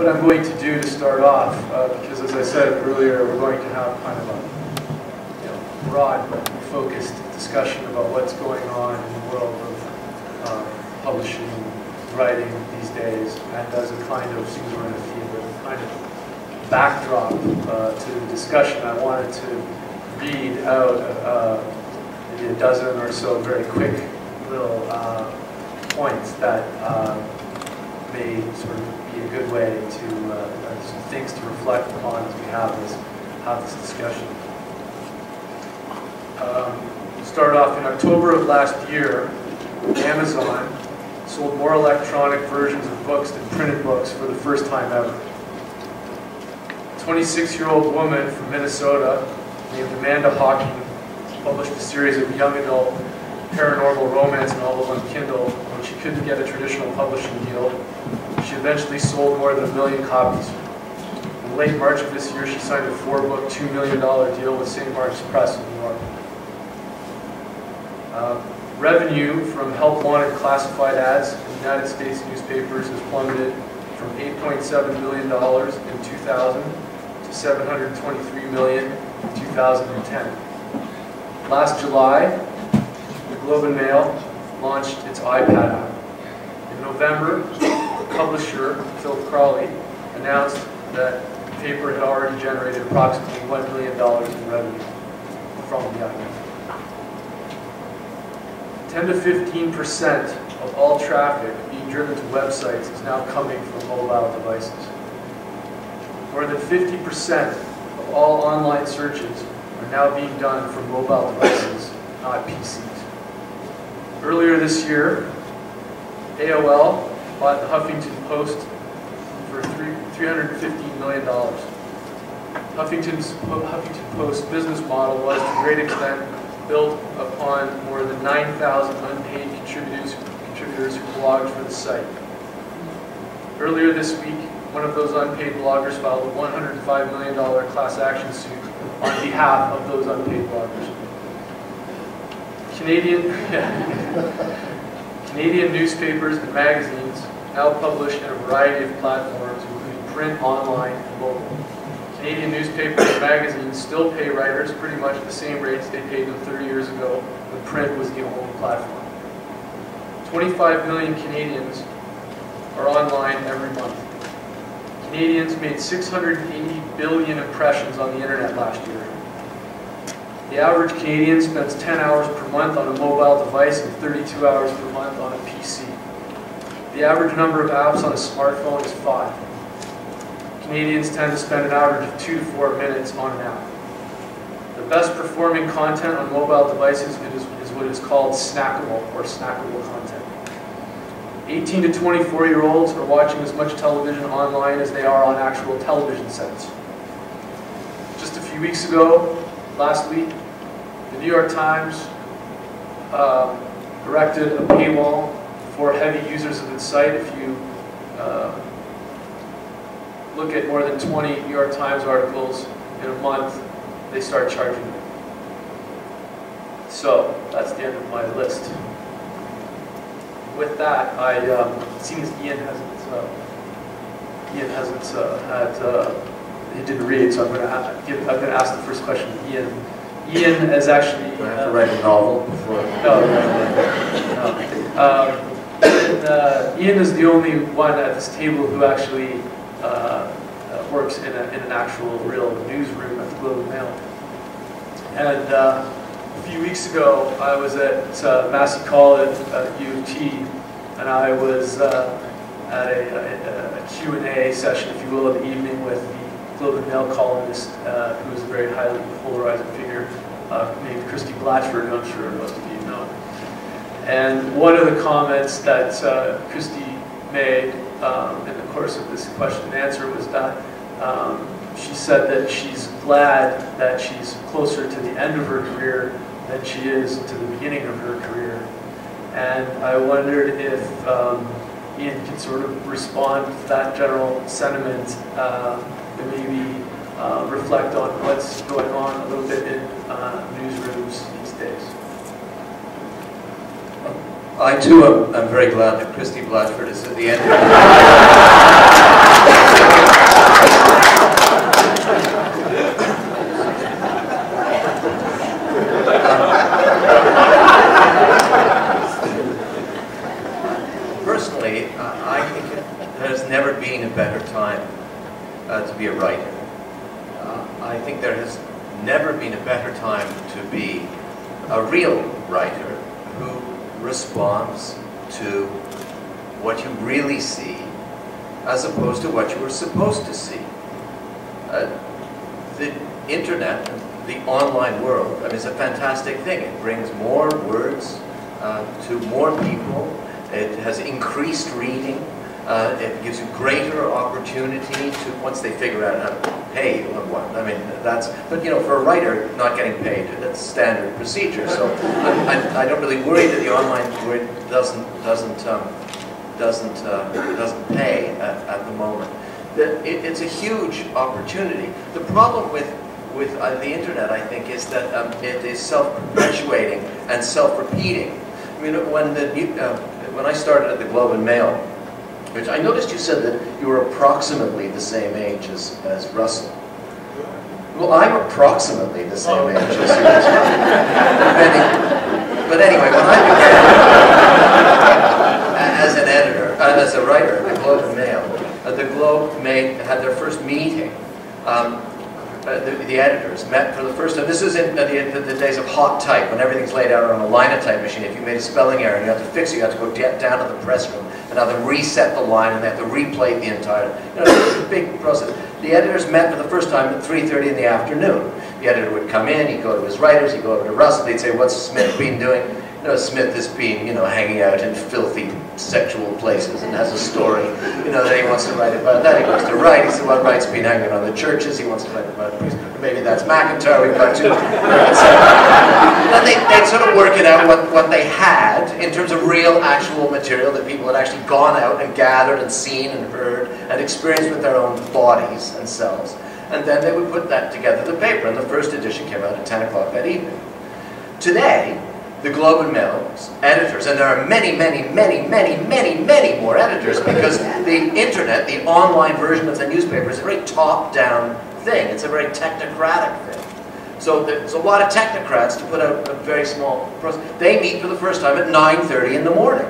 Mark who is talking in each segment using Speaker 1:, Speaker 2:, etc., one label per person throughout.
Speaker 1: what I'm going to do to start off, because as I said earlier, we're going to have kind of a broad but focused discussion about what's going on in the world of publishing, writing these days, and as a kind of, seems we're in a field, a kind of backdrop to the discussion, I wanted to read out maybe a dozen or so very quick little points that may sort of be a good way to, some things to reflect upon as we have this discussion. Start off in October of last year, Amazon sold more electronic versions of books than printed books for the first time ever. A 26-year-old woman from Minnesota named Amanda Hawking published a series of young adult paranormal romance novels on Kindle when she couldn't get a traditional publishing deal. She eventually sold more than 1 million copies. In late March of this year, she signed a 4-book, $2 million deal with St. Mark's Press in New York. Revenue from help wanted classified ads in United States newspapers has plummeted from $8.7 million in 2000 to $723 million in 2010. Last July, the Globe and Mail launched its iPad app. In November, the publisher, Phil Crawley, announced that the paper had already generated approximately $1 million in revenue from the iPad. 10 to 15% of all traffic being driven to websites is now coming from mobile devices. More than 50% of all online searches are now being done from mobile devices, not PCs. Earlier this year, AOL bought the Huffington Post for $315 million. Huffington Post's business model was, to a great extent, built upon more than 9,000 unpaid contributors who blogged for the site. Earlier this week, one of those unpaid bloggers filed a $105 million class action suit on behalf of those unpaid bloggers. Canadian newspapers and magazines now publish in a variety of platforms, including print, online, and mobile. Canadian newspapers and magazines still pay writers pretty much the same rates they paid them 30 years ago when print was the only platform. 25 million Canadians are online every month. Canadians made 680 billion impressions on the internet last year. The average Canadian spends 10 hours per month on a mobile device and 32 hours per month on a PC. The average number of apps on a smartphone is 5. Canadians tend to spend an average of 2 to 4 minutes on an app. The best performing content on mobile devices is what is called snackable or snackable content. 18 to 24-year-olds are watching as much television online as they are on actual television sets. Just a few weeks ago, last week, the New York Times erected a paywall for heavy users of its site. If you look at more than 20 New York Times articles in a month, they start charging you. So that's the end of my list. With that, seeing as Ian he didn't read, so I'm going to ask the first question to Ian. Ian is actually.
Speaker 2: Do I have to write a novel before?
Speaker 1: No. Ian is the only one at this table who actually works in an actual real newsroom at the Globe and Mail. And a few weeks ago, I was at Massey College at U of T, and I was at a Q&A session, if you will, of the evening with the Globe and Mail columnist, who is a very highly polarizing figure, named Christy Blatchford, who I'm sure most of you know. And one of the comments that Christy made in the course of this question and answer was that she said that she's glad that she's closer to the end of her career than she is to the beginning of her career. And I wondered if Ian could sort of respond to that general sentiment and maybe reflect on what's going on a little bit in newsrooms these days.
Speaker 2: I too am very glad that Christy Blatchford is at the end. Personally, I think there's never been a better time to be a writer. I think there has never been a better time to be a real writer who responds to what you really see as opposed to what you were supposed to see. The internet, the online world, I mean, it's a fantastic thing. It brings more words to more people. It has increased reading. It gives you greater opportunity to, once they figure out how to pay you and what. I mean, that's, but you know, for a writer, not getting paid, that's standard procedure. So I don't really worry that the online world doesn't pay at the moment. It's a huge opportunity. The problem with the internet, I think, is that it is self-perpetuating and self-repeating. I mean, when I started at the Globe and Mail, which I noticed you said that you were approximately the same age as Russell. Well, I'm approximately the same age as you. But anyway, when I began as an editor, as a writer at the Globe and Mail, the Globe had their first meeting. The editors met for the first time. This was in the days of hot type, when everything's laid out on a linotype machine. If you made a spelling error and you had to fix it, you had to go down to the press room and have them reset the line, and they had to replay the entire. You know, it was a big process. The editors met for the first time at 3:30 in the afternoon. The editor would come in, he'd go to his writers, he'd go over to Russell, he'd say, "What's Smith been doing?" You know, Smith has been, you know, hanging out in filthy sexual places and has a story, you know, that he wants to write about that. He wants to write. He said, well, Wright's been hanging around the churches. He wants to write about priests. Maybe that's McIntyre. We've got two. And they'd sort of work it out what they had in terms of real, actual material that people had actually gone out and gathered and seen and heard and experienced with their own bodies and selves. And then they would put that together in the paper. And the first edition came out at 10 o'clock that evening. Today, the Globe and Mail's editors, and there are many, many, many, many, many, many more editors, because the internet, the online version of the newspaper, is a very top-down thing. It's a very technocratic thing. So there's a lot of technocrats to put out a very small process. They meet for the first time at 9:30 in the morning.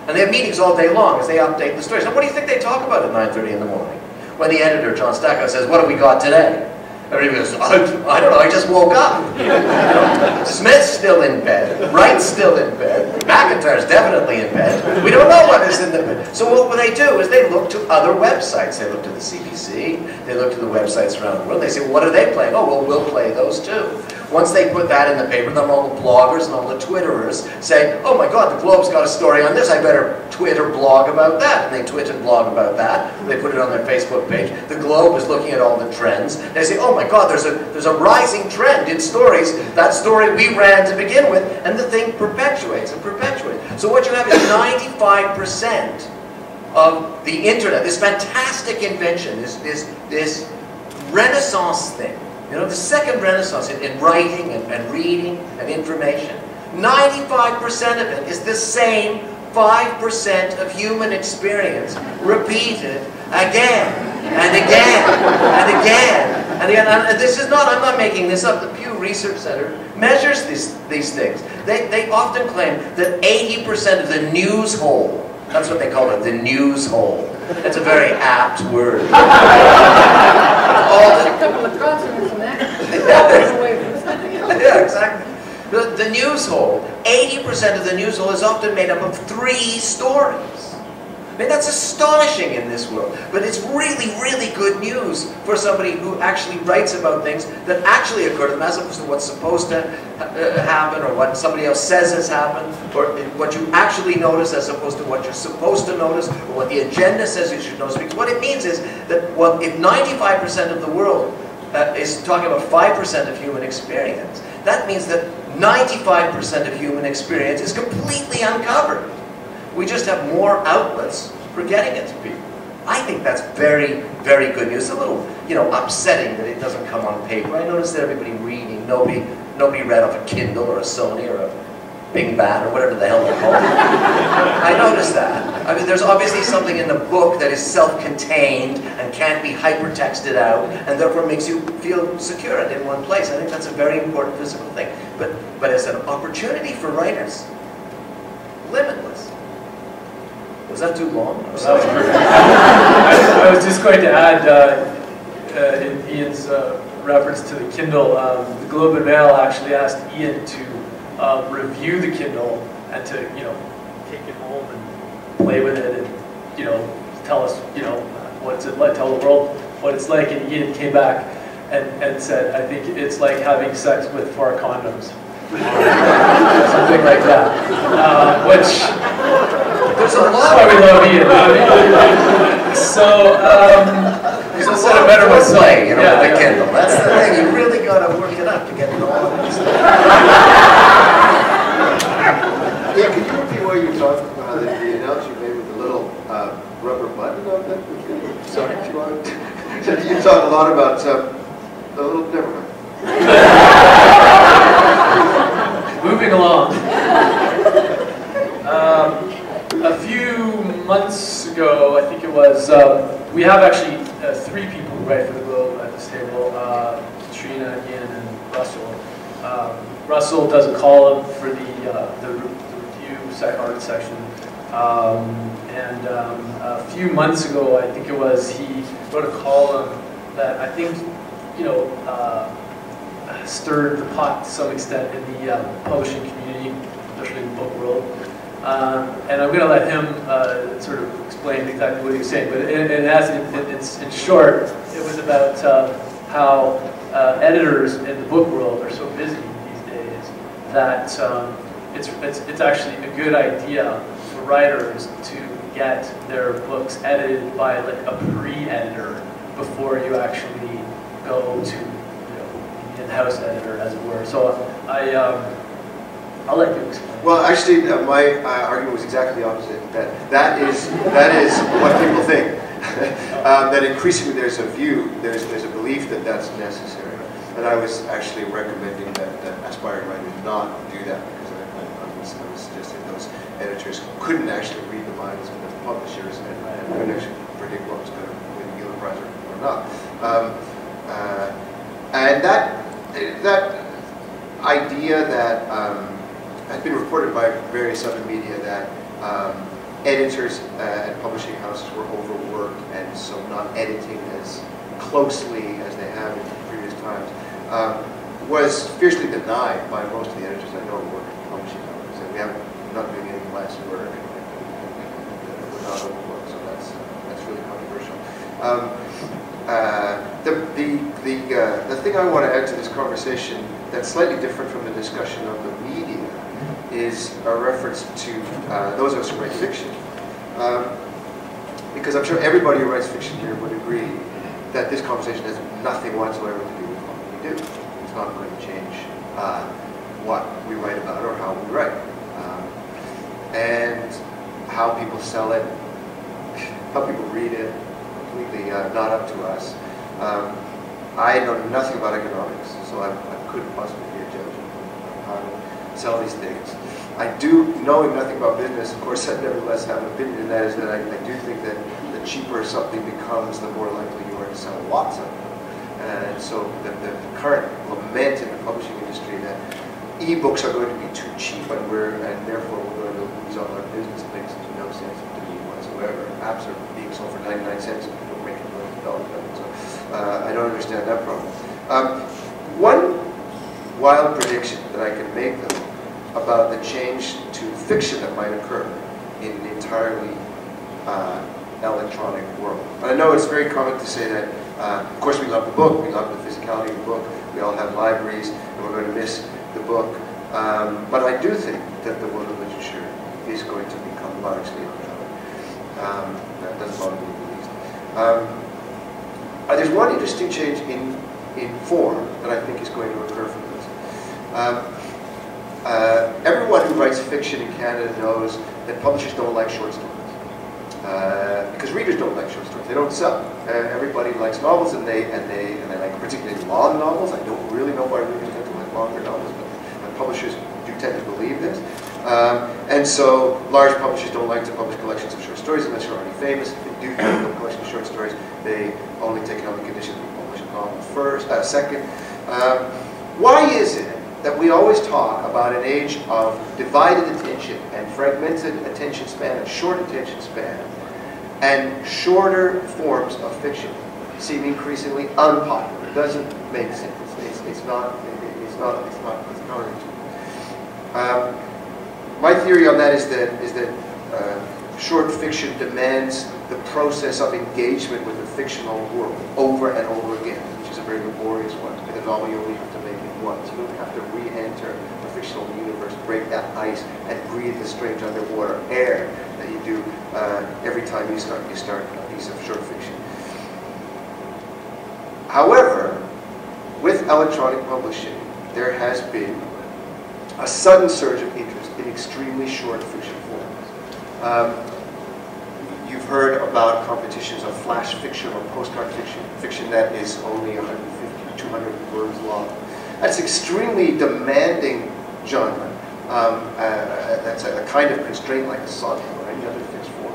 Speaker 2: And they have meetings all day long as they update the stories. Now, what do you think they talk about at 9:30 in the morning? When the editor, John Stacko, says, what have we got today? Everybody goes, I don't know, I just woke up. You know, Smith's still in bed, Wright's still in bed, McIntyre's definitely in bed. We don't know what is in the bed. So what they do is they look to other websites. They look to the CBC, they look to the websites around the world. They say, well, what are they playing? Oh, well, we'll play those too. Once they put that in the paper, then all the bloggers and all the Twitterers say, oh my God, the Globe's got a story on this, I better Twitter blog about that. And they twit and blog about that. They put it on their Facebook page. The Globe is looking at all the trends. They say, oh my God, there's a rising trend in stories. That story we ran to begin with, and the thing perpetuates and perpetuates. So what you have is 95% of the internet, this fantastic invention, this Renaissance thing. You know, the second Renaissance in writing and reading and information, 95% of it is the same 5% of human experience repeated again and again and again and again. And this is not, I'm not making this up. The Pew Research Center measures these things. They often claim that 80% of the news hole, that's what they call it, the news hole. It's a very apt word. Yeah, exactly. The news hole, 80% of the news hole is often made up of 3 stories. I mean, that's astonishing in this world. But it's really, really good news for somebody who actually writes about things that actually occur to them, as opposed to what's supposed to happen, or what somebody else says has happened, or what you actually notice as opposed to what you're supposed to notice, or what the agenda says you should notice. Because what it means is that, well, if 95% of the world is talking about 5% of human experience, that means that 95% of human experience is completely uncovered. We just have more outlets for getting it to people. I think that's very, very good news. It's a little, you know, upsetting that it doesn't come on paper. I noticed that everybody reading, nobody read off a Kindle or a Sony or a Bing Bat, or whatever the hell they're called. I noticed that. I mean, there's obviously something in the book that is self-contained and can't be hypertexted out, and therefore makes you feel secure and in one place. I think that's a very important physical thing. But as an opportunity for writers, limitless. Was that too long? I'm sorry.
Speaker 1: I was just going to add, in Ian's reference to the Kindle, the Globe and Mail actually asked Ian to review the Kindle and to, take it home and play with it and, tell us, what's it like, tell the world what it's like. And Ian came back and said, I think it's like having sex with 4 condoms. Something like that. Which,
Speaker 2: there's a lot.
Speaker 1: That's why we love Ian. So I said it better myself.
Speaker 2: Play, with the Kindle. That's the thing. You really got to work it up to get it all on this.
Speaker 3: Yeah, could you repeat what you talked about, the analogy you made with the little rubber button on that?
Speaker 2: Sorry?
Speaker 3: You talk a lot about the little, never mind.
Speaker 1: Moving along. A few months ago, I think it was, we have actually 3 people who write for the Globe at this table, Katrina, Ian, and Russell. Russell does a column for the review art section. And a few months ago, I think it was, he wrote a column that I think, stirred the pot to some extent in the publishing community, especially in the book world. And I'm going to let him sort of explain exactly what he was saying. But in short, it was about how editors in the book world are so busy these days that it's actually a good idea for writers to get their books edited by like a pre-editor before you actually go to the in-house editor, as it were. So I'll let you explain.
Speaker 3: Well, actually, my argument was exactly the opposite. That is what people think. That increasingly there's a belief that that's necessary. And I was actually recommending that aspiring writers not do that, because I was suggesting those editors couldn't actually read the minds of the publishers and couldn't actually predict what was going to win the Giller Prize or not. And that idea that has been reported by various other media that editors and publishing houses were overworked and so not editing as closely as they have in previous times was fiercely denied by most of the editors I know who work in publishing houses. And we're not doing any less work, and we're not overworked, so that's really controversial. The thing I want to add to this conversation that's slightly different from the discussion of the media is a reference to those of us who write fiction. Because I'm sure everybody who writes fiction here would agree that this conversation has nothing whatsoever to do with what we do. It's not going to change what we write about or how we write. And how people sell it, how people read it, completely not up to us. I know nothing about economics, so I couldn't possibly be a judge of how to sell these things. I do, knowing nothing about business, of course, I nevertheless have an opinion, and that is that I do think that the cheaper something becomes, the more likely you are to sell lots of them. And so the current lament in the publishing industry that e-books are going to be too cheap and therefore we're going to lose all our business makes no sense to me whatsoever. Apps are being sold for 99 cents and people are making $1 million. So I don't understand that problem. One wild prediction that I can make, though, about the change to fiction that might occur in an entirely electronic world. And I know it's very common to say that, of course, we love the book, we love the physicality of the book, we all have libraries, and we're going to miss the book. But I do think that the world of literature is going to become largely electronic. That doesn't bother me in the least. There's one interesting change in form that I think is going to occur from this. Everyone who writes fiction in Canada knows that publishers don't like short stories. Because readers don't like short stories. They don't sell. Everybody likes novels, and they like particularly long novels. I don't really know why readers tend to like longer novels, but publishers do tend to believe this. And so large publishers don't like to publish collections of short stories unless you're already famous. If they do publish a collection of short stories, they only take it on the condition that you publish a novel second. Why is it that we always talk about an age of divided attention and fragmented attention span and short attention span, and shorter forms of fiction seem increasingly unpopular? It doesn't make sense. It's not. My theory on that is that short fiction demands the process of engagement with the fictional world over and over again, which is a very laborious one. In a novel, you only have to make it once. You don't have to re-enter the fictional universe, break that ice, and breathe the strange underwater air that you do every time you start a piece of short fiction. However, with electronic publishing, there has been a sudden surge of interest in extremely short fiction forms. You've heard about competitions of flash fiction or postcard fiction that is only 150 or 200 words long. That's extremely demanding genre. That's a kind of constraint like a sonnet or any other fixed form.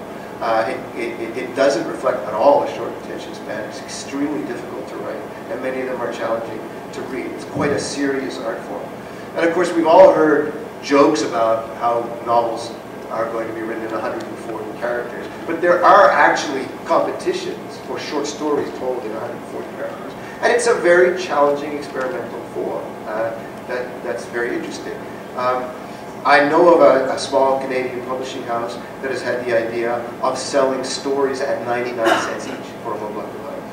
Speaker 3: It doesn't reflect at all a short attention span. It's extremely difficult to write, and many of them are challenging to read. It's quite a serious art form. And of course, we've all heard jokes about how novels are going to be written in 140 characters, but there are actually competitions for short stories told in 140 characters. And it's a very challenging experimental form that's very interesting. I know of a small Canadian publishing house that has had the idea of selling stories at 99 cents each for a mobile device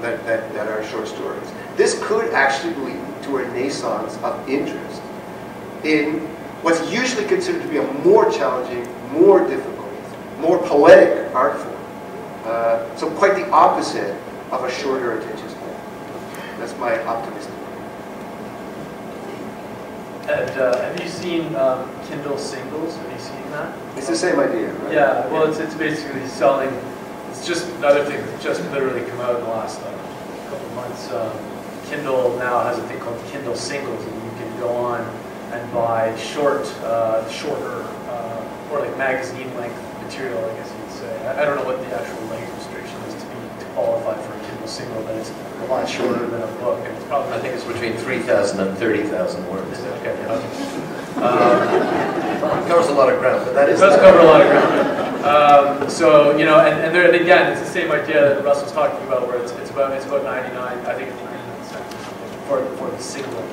Speaker 3: that are short stories. This could actually lead to a renaissance of interest in what's usually considered to be a more challenging, more difficult, more poetic art form. So quite the opposite of a shorter attention span. That's my optimistic view.
Speaker 1: And have you seen Kindle singles? Have you seen that?
Speaker 3: It's the same idea, right?
Speaker 1: Yeah, well, it's basically selling. It's just another thing that's just literally come out in the last couple of months. Kindle now has a thing called Kindle singles, and you can go on and buy shorter, or like magazine-length material, I guess you would say. I don't know what the actual length restriction is to qualify for a Kindle single, but it's a lot shorter than a book. And it's probably,
Speaker 2: I think it's between 3,000 and 30,000 words.
Speaker 1: Is it? Okay.
Speaker 2: It covers a lot of ground, but that is...
Speaker 1: It does cover a lot of ground. So, you know, and there, and again, it's the same idea that Russell's talking about, where it's about 99, I think it's 99 cents for the single.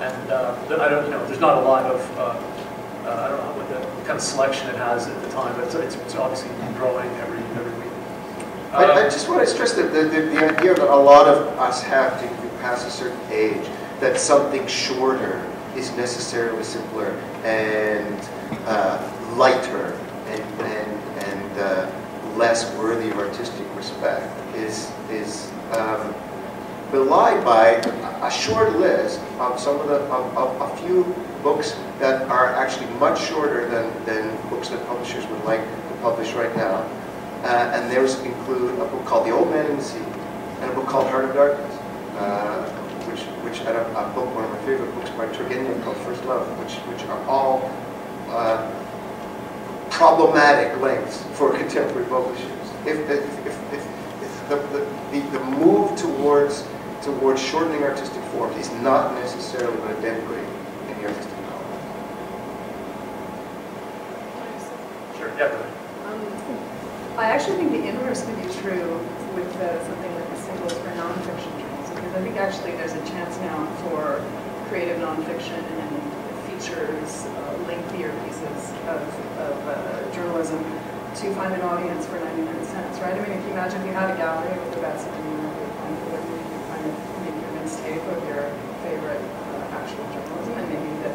Speaker 1: And I don't, you know, there's not a lot of, I don't know what the kind of selection it has at the time, but it's obviously growing every week.
Speaker 3: I just want to stress that the idea that a lot of us have to pass a certain age, that something shorter is necessarily simpler and lighter and less worthy of artistic respect is belied by a short list of a few books that are actually much shorter than books that publishers would like to publish right now. And those include a book called The Old Man and the Sea and a book called Heart of Darkness, and a book, one of my favorite books by Turgenev called First Love, which are all problematic lengths for contemporary publishers. If the move towards shortening artistic forms is not necessarily going to denigrate any artistic knowledge.
Speaker 1: Sure, yeah.
Speaker 4: I actually think the inverse could be true with something like the singles for nonfiction journals, because I think actually there's a chance now for creative nonfiction and features, lengthier pieces of journalism to find an audience for 99 cents, right? I mean, if you imagine if you had a gallery with the best of you kind of make your mixtape of your favorite actual journalism, and maybe that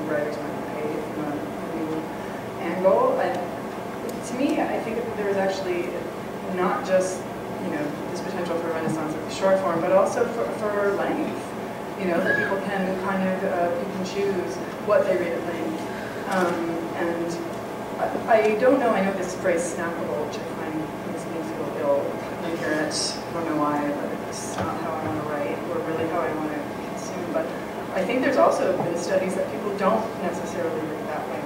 Speaker 4: writers might pay if you want a new angle. To me, I think that there is actually not just, you know, this potential for renaissance of the short form, but also for length. You know, that people can kind of pick and choose what they read at length. And I don't know, I know this phrase snackable, which I find makes me feel ill when I hear it. I don't know why, but it's not how I want to write, or really how I want to consume. But I think there's also been studies that people don't necessarily read that way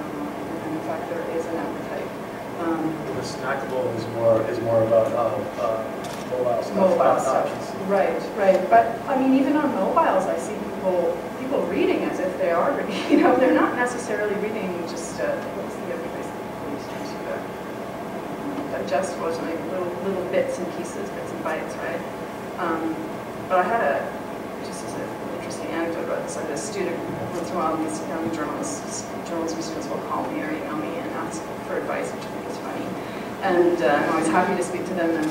Speaker 1: snackable is more about mobile stuff.
Speaker 4: Mobile stuff. Right, right. But I mean, even on mobiles, I see people reading as if they are reading. You know, they're not necessarily reading just what's the other place that used to digest was like little bits and pieces, bits and bites, right? But I had just as an interesting anecdote about this. I had a student once in a while, these young journalism students will call me or email me and ask for advice, which I think is funny. And I'm always happy to speak to them and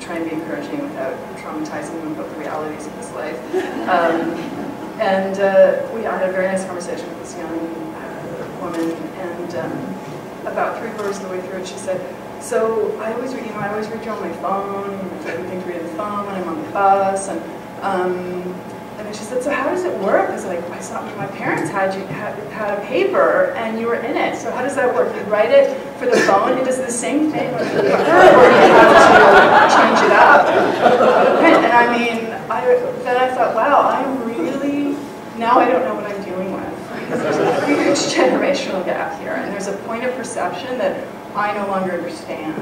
Speaker 4: try and be encouraging without traumatizing them about the realities of this life. I had a very nice conversation with this young woman, and about 3/4 of the way through it, she said, "So I always read, I always read you on my phone. My favorite thing to read on the phone when I'm on the bus." And then she said, "So how does it work? Because like I saw my parents had a paper and you were in it. So how does that work? You write it for the phone. It does the same thing with the paper, or do you have to change it up?" And I mean, then I thought, wow, I'm really now I don't know what I'm dealing with. Because there's a huge generational gap here, and there's a point of perception that I no longer understand.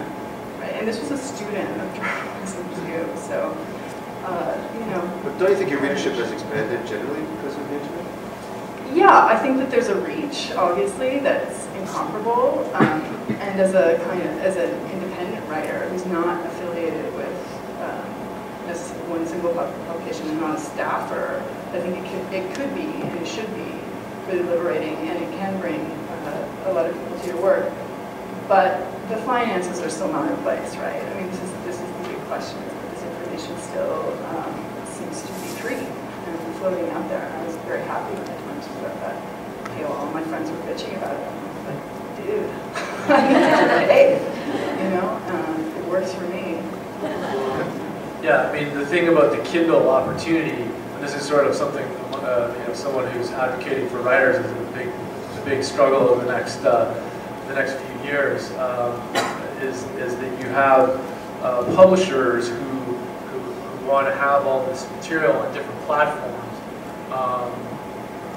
Speaker 4: Right? And this was a student of journalism too, so. You know.
Speaker 3: But don't you think your readership has expanded generally because of the internet?
Speaker 4: Yeah, I think that there's a reach, obviously, that's incomparable. And as an independent writer who's not affiliated with one single publication and not a staffer, I think it could be and it should be really liberating, and it can bring a lot of people to your work. But the finances are still not in place, right? I mean, this is the big question. Still seems to be free and floating out there. And I was very happy when I went to start that paywall. All my friends were bitching about it. I'm like, dude, I need to pay. You know, it works for me.
Speaker 1: Yeah, I mean, the thing about the Kindle opportunity, and this is sort of something, you know, someone who's advocating for writers is a big struggle over the next few years, is that you have publishers who want to have all this material on different platforms,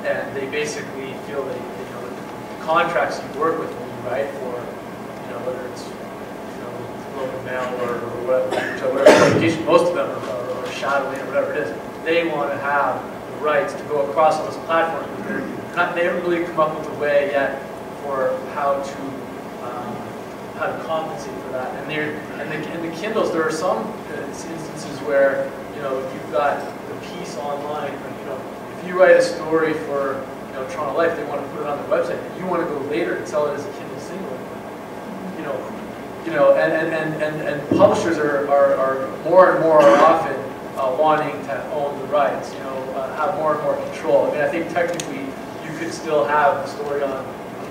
Speaker 1: and they basically feel that, you know, the contracts you work with when you write for, you know, whether it's, you know, Globe and Mail or whatever publication, most of them are shadowing or whatever it is. They want to have the rights to go across all those platforms, but they haven't really come up with a way yet for how to compensate for that. And the Kindles, there are some instances where, you know, if you've got the piece online, you know, if you write a story for, you know, Toronto Life, they want to put it on their website, and you want to go later and sell it as a Kindle single, and publishers are more and more often wanting to own the rights, you know, have more and more control. I mean, I think technically you could still have the story on the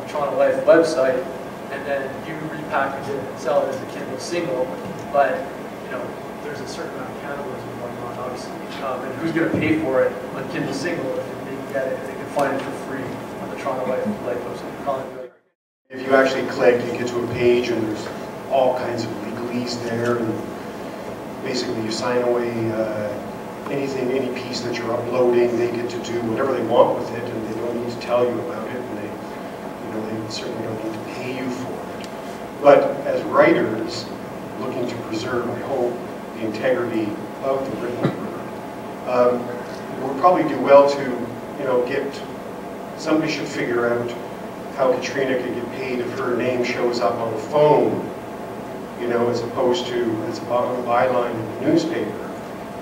Speaker 1: Toronto Life website, and then you repackage it and sell it as a Kindle single, but, you know, there's a certain amount of cannibalism going on, obviously. And who's going to pay for it on Kindle single if they can get it, if they can find it for free on the Toronto Life website?
Speaker 5: If you actually click, you get to a page and there's all kinds of legalese there, and basically you sign away any piece that you're uploading. They get to do whatever they want with it, and they don't need to tell you about it, and they certainly don't need to pay you for it. But as writers, looking to preserve, I hope, the integrity of the written word, we'll probably do well to, somebody should figure out how Katrina could get paid if her name shows up on a phone, as opposed to as a byline in the newspaper,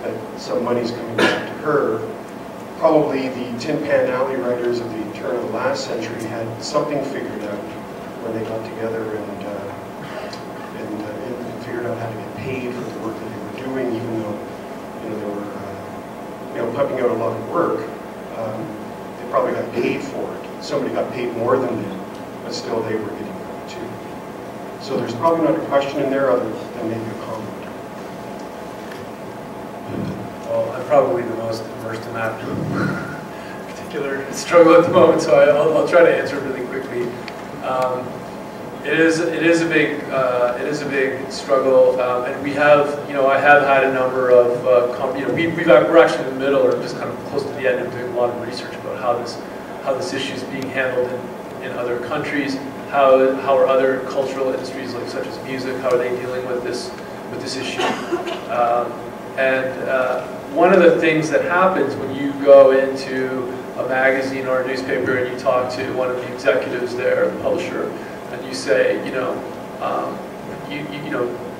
Speaker 5: that some money's coming back to her. Probably the Tin Pan Alley writers of the turn of the last century had something figured out when they got together and figured out how to get paid for the work that they were doing, even though they were pumping out a lot of work. They probably got paid for it. Somebody got paid more than them, but still they were getting that too. So there's probably not a question in there other than maybe a comment.
Speaker 1: Well, I'm probably the most immersed in that particular struggle at the moment, so I'll try to answer it really quickly. It is a big struggle, and we have, I have had a number of, we're actually in the middle, or just kind of close to the end, of doing a lot of research about how this issue is being handled in other countries, How are other cultural industries, like such as music, how are they dealing with this issue? One of the things that happens when you go into a magazine or a newspaper and you talk to one of the executives there, the publisher, and you say,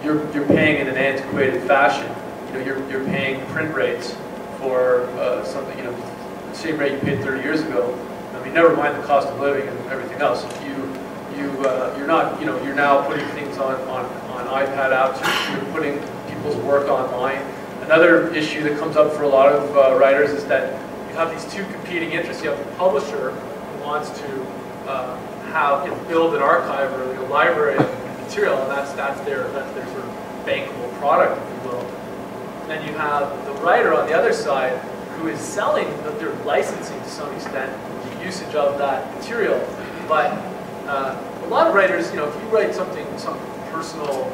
Speaker 1: you're paying in an antiquated fashion. You're paying print rates for something, the same rate you paid 30 years ago. I mean, never mind the cost of living and everything else. You're not, you're now putting things on iPad apps. You're putting people's work online. Another issue that comes up for a lot of writers is that you have these two competing interests. You have the publisher who wants to build an archive or a library of material, and that's their sort of bankable product, if you will. And then you have the writer on the other side who is selling, that they're licensing to some extent the usage of that material. But a lot of writers, if you write something personal,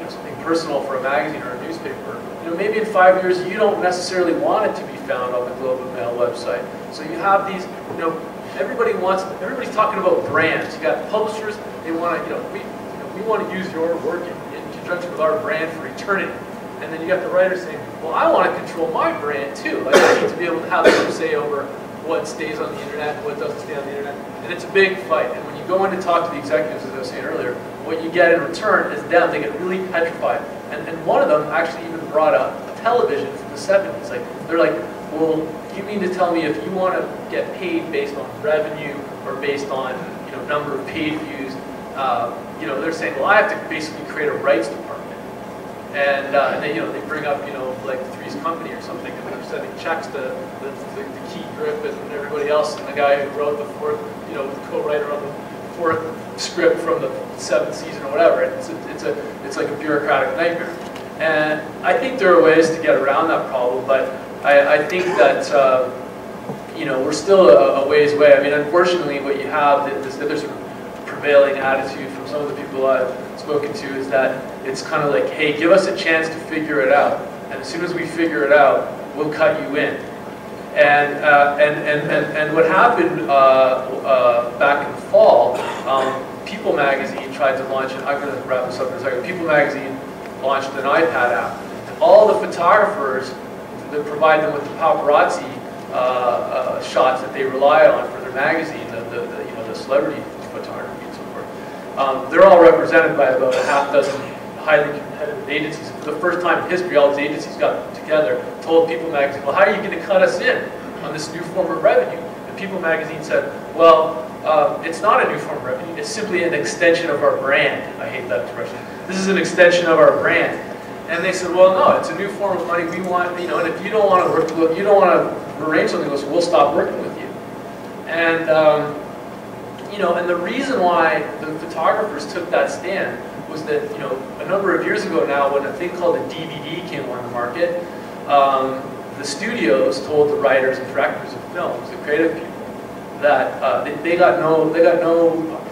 Speaker 1: something personal for a magazine or a newspaper, maybe in 5 years you don't necessarily want it to be found on the Globe and Mail website. So you have these, everybody's talking about brands. You got publishers, they want to, we want to use your work in conjunction with our brand for eternity. And then you got the writer saying, well, I want to control my brand too. Like, I need to be able to have some say over what stays on the internet and what doesn't stay on the internet. And it's a big fight. And when you go in to talk to the executives, as I was saying earlier, what you get in return is them. They get really petrified. And one of them actually even brought up television from the 70s. They're like, well, you mean to tell me if you want to get paid based on revenue or based on number of paid views, they're saying, well, I have to basically create a rights department. And they bring up like Three's Company or something, and they're sending checks to the Key Grip and everybody else, and the guy who wrote the fourth, the co-writer on the fourth script from the 7th season or whatever. It's like a bureaucratic nightmare. And I think there are ways to get around that problem, but I think that we're still a ways away. I mean, unfortunately, what you have is that there's a prevailing attitude from some of the people I've spoken to is that it's kind of like, hey, give us a chance to figure it out, and as soon as we figure it out, we'll cut you in. And what happened back in the fall, People Magazine tried to launch, and I'm going to wrap this up in a second. People Magazine launched an iPad app. And all the photographers that provide them with the paparazzi shots that they rely on for their magazine, the celebrity photography and so forth, they're all represented by about a half dozen highly competitive agencies. For the first time in history, all these agencies got together, told People Magazine, well, how are you going to cut us in on this new form of revenue? And People Magazine said, well, it's not a new form of revenue, it's simply an extension of our brand. I hate that expression. This is an extension of our brand. And they said, well, no, it's a new form of money. We want, and if you don't want to work, you don't want to arrange something with us, we'll stop working with you. And, and the reason why the photographers took that stand was that, a number of years ago now, when a thing called a DVD came on the market, the studios told the writers and directors of films, the creative people, that they got no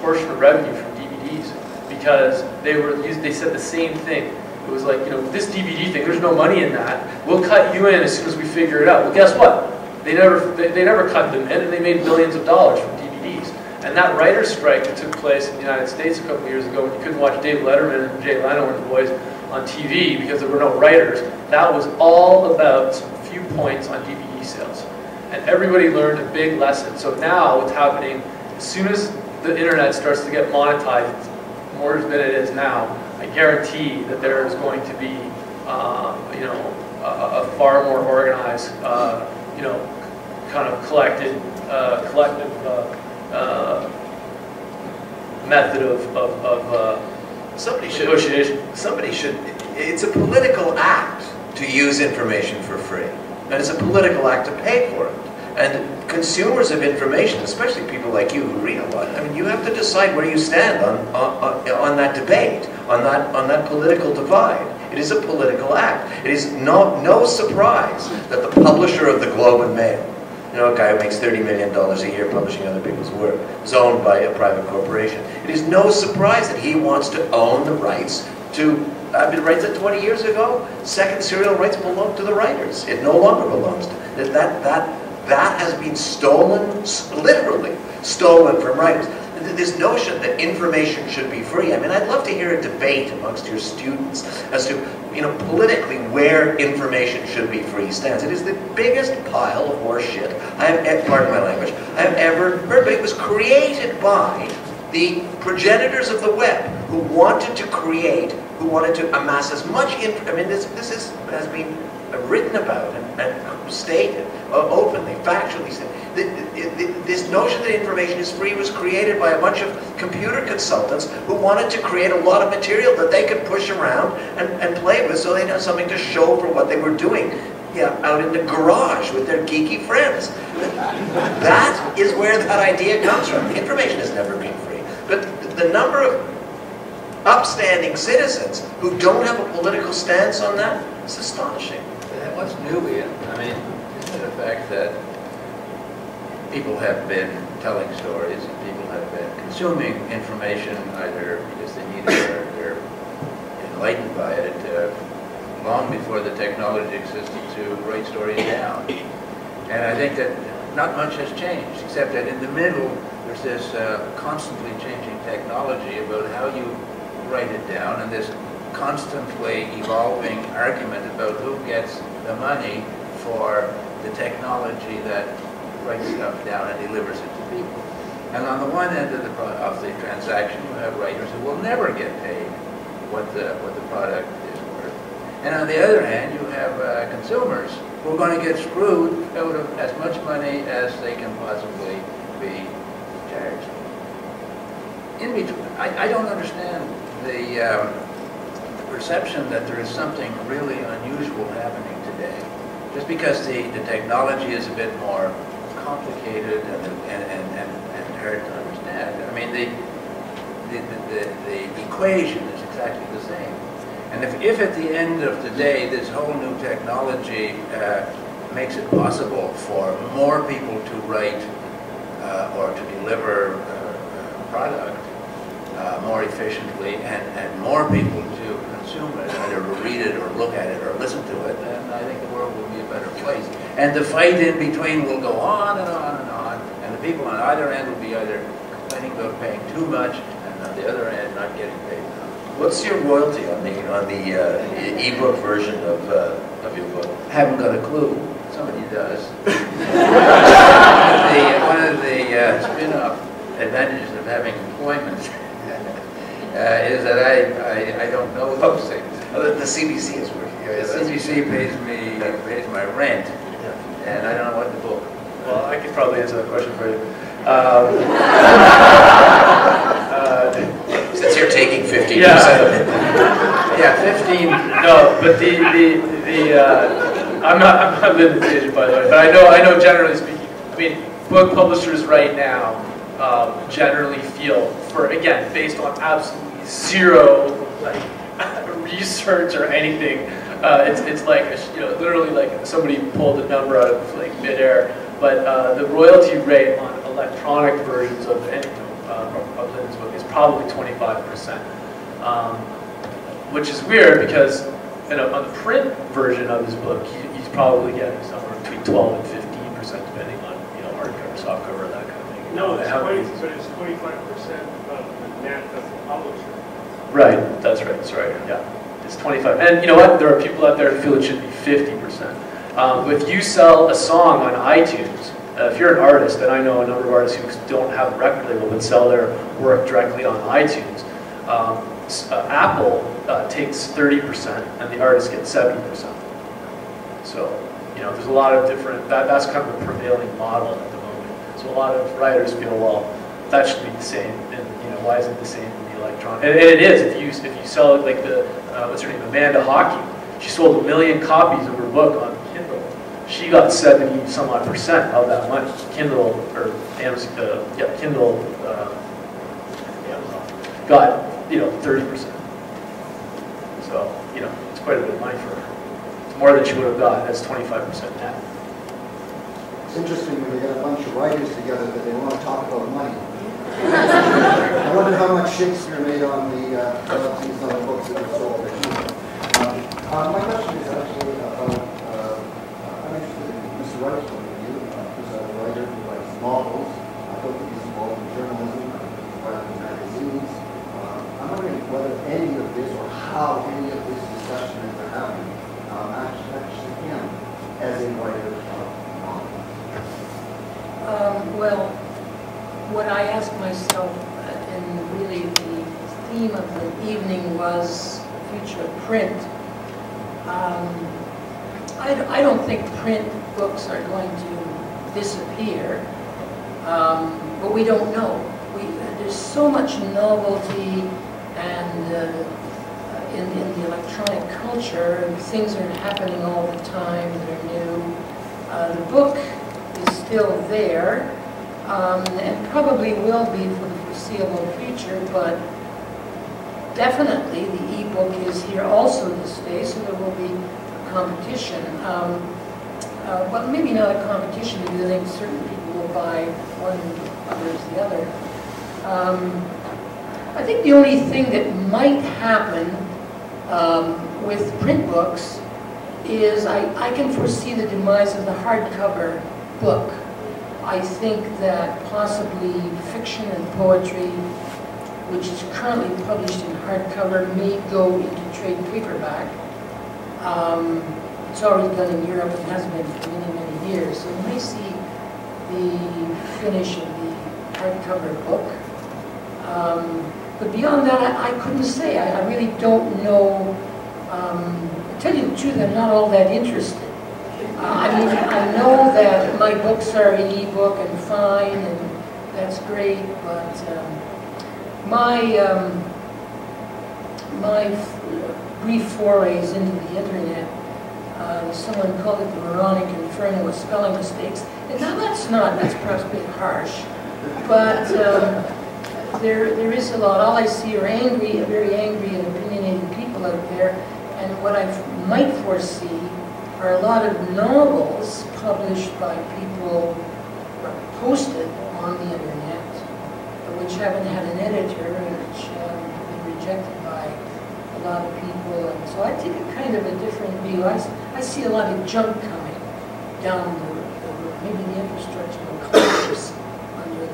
Speaker 1: portion of revenue from DVDs because they said the same thing. It was like, this DVD thing, there's no money in that. We'll cut you in as soon as we figure it out. Well, guess what? They never cut them in, and they made millions of dollars from DVDs. And that writer's strike that took place in the United States a couple of years ago, when you couldn't watch Dave Letterman and Jay Leno and the boys on TV because there were no writers, that was all about some few points on DVD sales. And everybody learned a big lesson. So now what's happening, as soon as the internet starts to get monetized, more than it is now, I guarantee that there is going to be, a far more organized, kind of collective method of negotiation.
Speaker 2: Somebody should. It's a political act to use information for free, and it's a political act to pay for it. And consumers of information, especially people like you who read a lot, I mean, you have to decide where you stand on that debate, on that political divide. It is a political act. It is no surprise that the publisher of the Globe and Mail, a guy who makes $30 million a year publishing other people's work, is owned by a private corporation. It is no surprise that he wants to own the rights to. I've been writing that 20 years ago. Second serial rights belong to the writers. It no longer belongs to that has been stolen literally stolen from writers. This notion that information should be free. I mean, I'd love to hear a debate amongst your students as to, politically where information should be free stands. It is the biggest pile of horse shit I have, pardon my language, I have ever heard. But it was created by the progenitors of the web who wanted to create, who wanted to amass as much information. I mean, this has been written about and stated openly, factually. This notion that information is free was created by a bunch of computer consultants who wanted to create a lot of material that they could push around and play with, so they had something to show for what they were doing, out in the garage with their geeky friends. That is where that idea comes from. Information has never been free. But the number of upstanding citizens who don't have a political stance on that is astonishing.
Speaker 6: And what's new, Ian? I mean, isn't it the fact that people have been telling stories and people have been consuming information either because they need it or they're enlightened by it long before the technology existed to write stories down. And I think that not much has changed, except that in the middle there's this constantly changing technology about how you write it down, and this constantly evolving argument about who gets the money for the technology that writes stuff down and delivers it to people. And on the one end of the transaction, you have writers who will never get paid what the product is worth. And on the other hand, you have consumers who are going to get screwed out of as much money as they can possibly be charged. In between, I don't understand the perception that there is something really unusual happening today. Just because the technology is a bit more complicated and hard to understand. I mean, the equation is exactly the same. And if at the end of the day this whole new technology makes it possible for more people to write or to deliver product more efficiently and more people to consume it, either read it or look at it or listen to it, then I think the world will be a better place. And the fight in between will go on and on and on, and the people on either end will be either complaining about paying too much, and on the other end not getting paid enough.
Speaker 2: What's your royalty on the e-book version of your book?
Speaker 6: Haven't got a clue. Somebody does. One of the spin-off advantages of having employment is that I don't know those things.
Speaker 2: The CBC is working.
Speaker 6: The CBC pays my rent, and I don't know what the book.
Speaker 1: Well, I could probably answer that question for you.
Speaker 2: Since you're taking 15% of it.
Speaker 6: Yeah, 15.
Speaker 1: No, but I'm not limited to Asia, by the way. But I know generally speaking. I mean, book publishers right now generally feel, again, based on absolutely zero research or anything, it's like literally like somebody pulled a number out of like midair. But the royalty rate on electronic versions of any of Lyndon's book is probably 25%, which is weird because on the print version of his book, he's probably getting somewhere between 12 and 15%, depending on hardcover, softcover, that kind of thing.
Speaker 7: No, it's 25% of the net of the publisher.
Speaker 1: Right, that's right, sorry, yeah. It's 25, and you know what, there are people out there who feel it should be 50%. If you sell a song on iTunes, if you're an artist, and I know a number of artists who don't have a record label but sell their work directly on iTunes, Apple takes 30% and the artist gets 70%. So, there's a lot of different, that's kind of a prevailing model at the moment. So a lot of writers feel, well, that should be the same, and why isn't it the same in the electronic? And it is, if you sell it like the, what's her name, Amanda Hockey, she sold 1 million copies of her book on Kindle. She got 70-some odd % of that money. Kindle, or Amazon, Kindle, Amazon, got 30%. So it's quite a bit of money for her. It's more than she would have got as 25% net.
Speaker 8: It's interesting when you get a bunch of writers together that they want to talk about money. I wonder how much Shakespeare made on the royalties on the books that were sold. My question is actually about, I'm interested in Mr. Wright's point of view, who's a writer who writes novels. I don't think he's a how any of this discussion that they're having actually can as a writer
Speaker 9: Well, what I asked myself, and really the theme of the evening was the future of print. I don't think print books are going to disappear, but we don't know. There's so much novelty and in the electronic culture, and things are happening all the time that are new. The book is still there, and probably will be for the foreseeable future, but definitely the e-book is here also to stay, so there will be competition. Well, maybe not a competition, because I think certain people will buy one, others the other. I think the only thing that might happen with print books is I can foresee the demise of the hardcover book. I think that possibly fiction and poetry, which is currently published in hardcover, may go into trade paperback. It's already done in Europe and has been for many, many years. So you may see the finish of the hardcover book. But beyond that, I couldn't say. I really don't know. To tell you the truth, I'm not all that interested. I mean, I know that my books are in e-book and fine, and that's great, but my brief forays into the internet, someone called it the moronic inferno with spelling mistakes, and now that's perhaps a bit harsh, but there is a lot. All I see are very angry and opinionated people out there, and what I might foresee are a lot of novels published by people posted on the internet, which haven't had an editor, and which have been rejected by a lot of people. And so I take a kind of a different view. I see a lot of junk coming down the road. Maybe the infrastructure will collapse under the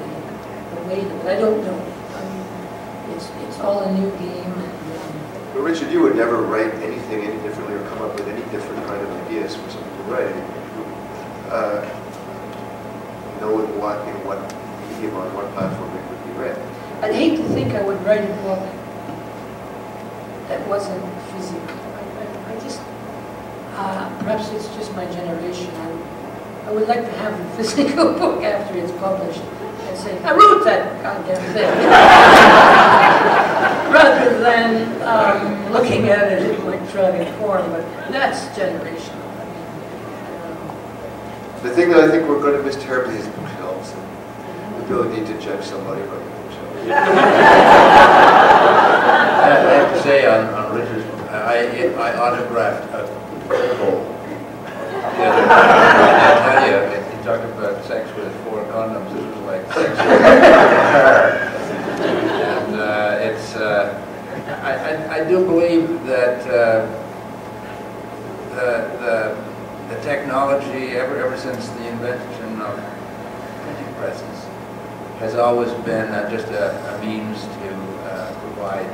Speaker 9: weight of it. I don't know. I mean, it's all a new game.
Speaker 3: But Richard, you would never write anything any differently or come up with any different kind of ideas for something to write. Know in what medium, on what platform it would be read.
Speaker 9: I'd hate to think I would write a book that wasn't physical. I just, perhaps it's just my generation. I would like to have the physical book after it's published and say, I wrote that goddamn thing. Rather than looking at it in electronic form, but that's generational.
Speaker 3: The thing that I think we're going to miss terribly is bookshelves and the ability to judge somebody by the bookshelf.
Speaker 6: I have to say on Richard's book, I autographed a bowl. I tell you, he talked about sex with 4 condoms. This was like sex with her. And it's, I do believe that the technology, ever since the invention of printing presses, has always been just a means to provide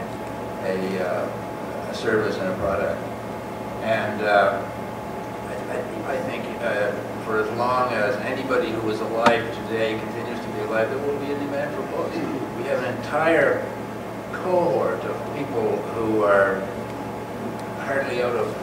Speaker 6: a service and a product. And I think for as long as anybody who is alive today continues to be alive, there will be a demand for books. We have an entire cohort of people who are hardly out of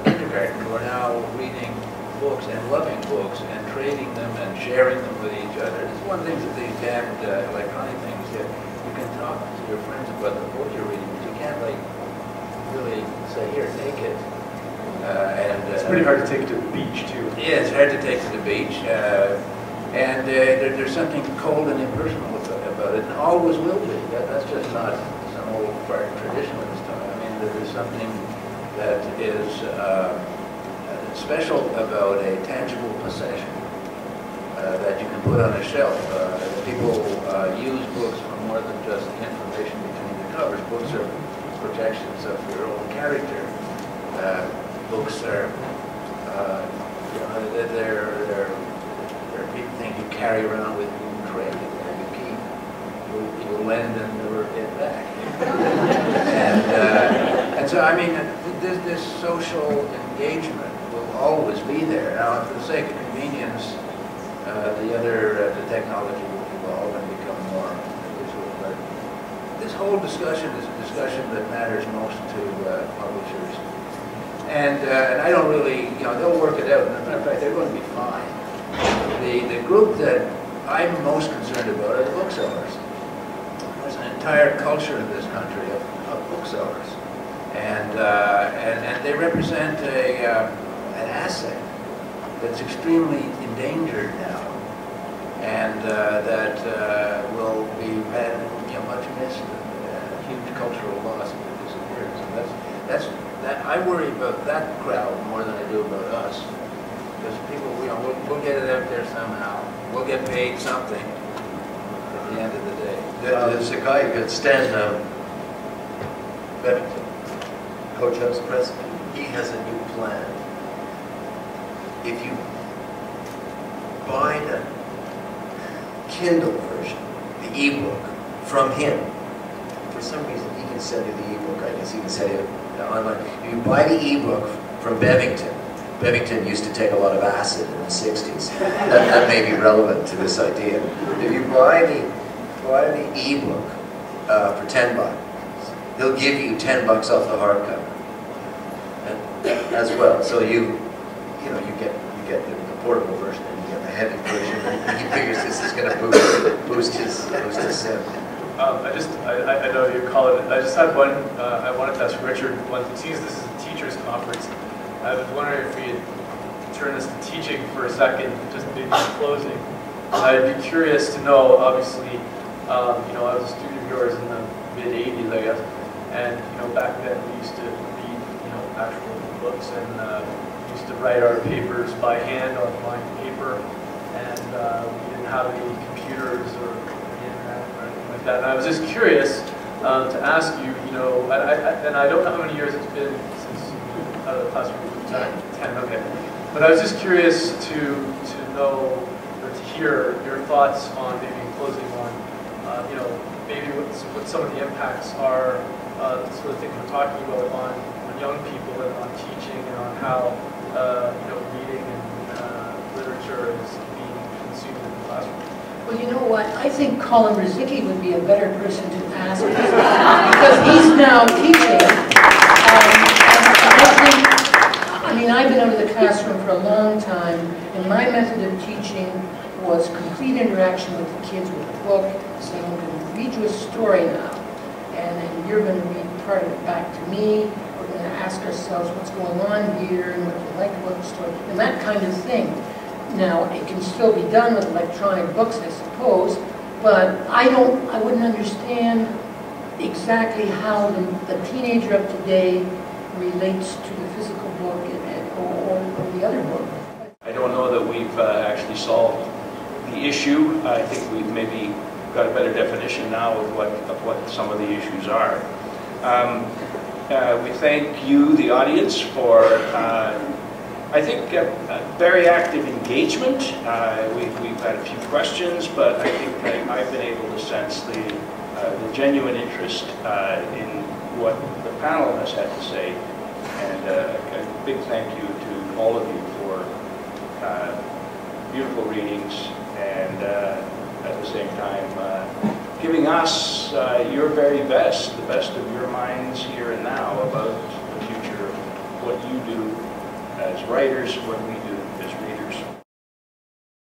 Speaker 6: kindergarten who are now reading books and loving books and trading them and sharing them with each other. It's one thing that these damned electronic things that you can talk to your friends about the book you're reading, but you can't like really say, here, take it.
Speaker 1: It's pretty hard to take to the beach too.
Speaker 6: Yeah, it's hard to take to the beach. And there's something cold and impersonal about it, and always will be. That's just not some old fart tradition of this time. I mean, there's something that is special about a tangible possession that you can put on a shelf. People use books for more than just the information between the covers. Books are projections of your own character. Books are, they're things you carry around with you and trade, and you keep. You lend and never get back. And so I mean, this social engagement will always be there. Now, for the sake of convenience, the technology will evolve and become more visual. But this whole discussion is a discussion that matters most to publishers. And I don't really, they'll work it out. As a matter of fact, they're going to be fine. The group that I'm most concerned about are the booksellers. There's an entire culture in this country of booksellers. And they represent an asset that's extremely endangered now, and that will be much missed, a huge cultural loss if it disappears. And I worry about that crowd more than I do about us, because people, we'll get it out there somehow. We'll get paid something at the end of the day.
Speaker 2: There's a guy who Stan Bevington, Coach House President. He has a new plan. If you buy the Kindle version, the ebook, from him, for some reason he can send you the ebook. I guess he can send you online. If you buy the ebook from Bevington, Bevington used to take a lot of acid in the 60s. That may be relevant to this idea. If you buy the ebook for $10, he'll give you $10 off the hardcover, and as well. So you get the portable version and you get the heavy version. And he figures this is going to boost his sale.
Speaker 1: I know you call it. I just had one. I wanted to ask Richard one thing. Since this is a teachers' conference, I was wondering if we could turn this to teaching for a second, just maybe in closing. I'd be curious to know. Obviously, I was a student of yours in the mid '80s, I guess, and back then we used to read actual books, and we used to write our papers by hand on blank paper, and we didn't have any computers or internet or anything like that. And I was just curious to ask you, and I don't know how many years it's been since out of the classroom. 10, okay. But I was just curious to know or to hear your thoughts on maybe closing on, maybe what some of the impacts are, the sort of things we're talking about on young people and on teaching and on how reading and literature is being consumed in the classroom.
Speaker 9: Well, you know what? I think Colin Brzezicki would be a better person to ask because he's now teaching. I've been out of the classroom for a long time, and my method of teaching was complete interaction with the kids with a book, saying, I'm going to read you a story now, and then you're going to read part of it back to me. We're going to ask ourselves what's going on here and what you like about the story, and that kind of thing. Now, it can still be done with electronic books, I suppose, but I wouldn't understand exactly how the teenager of today relates to the physical book or the other book.
Speaker 10: I don't know that we've actually solved the issue. I think we've maybe got a better definition now of what some of the issues are. We thank you, the audience, for I think very active engagement. We've had a few questions, but I think that I've been able to sense the genuine interest in what the panel has had to say. And a big thank you to all of you for beautiful readings and at the same time giving us your very best, the best of your minds here and now about the future of what you do as writers, what we do